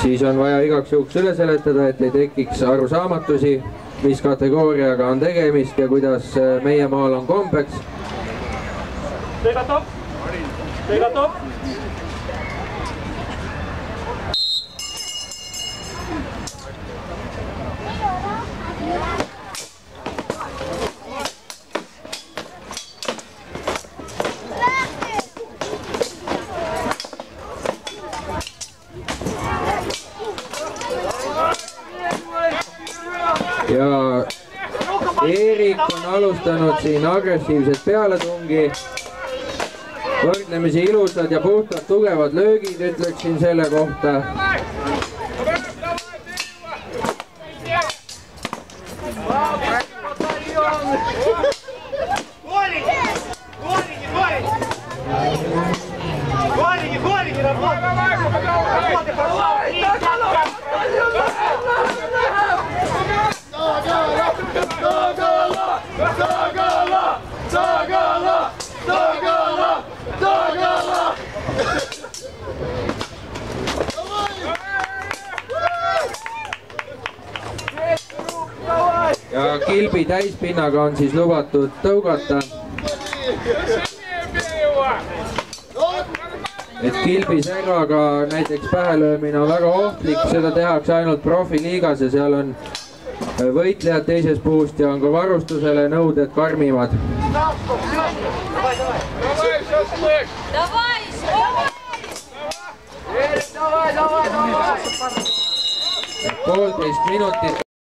siis on vaja igaks juhuks üle seletada, et ei tekiks arusaamatusi, mis kategooriaga on tegemist ja kuidas meie maal on kombeks. Lõigatud! Lõigatud! Ja Eerik on alustanud siin agressiivset pealetungi. Võrdlemisi ilusad ja puhtad tugevad löögid, ütleksin selle kohta. Ja kilbi täispinnaga on siis lubatud tõugata. Et kilbi servaga näiteks pähelöömine on väga ohtlik, seda tehakse ainult profiliigas ja seal on võitlejad teisest puust ja on ka varustusele nõuded karmimad. 1,5 minutit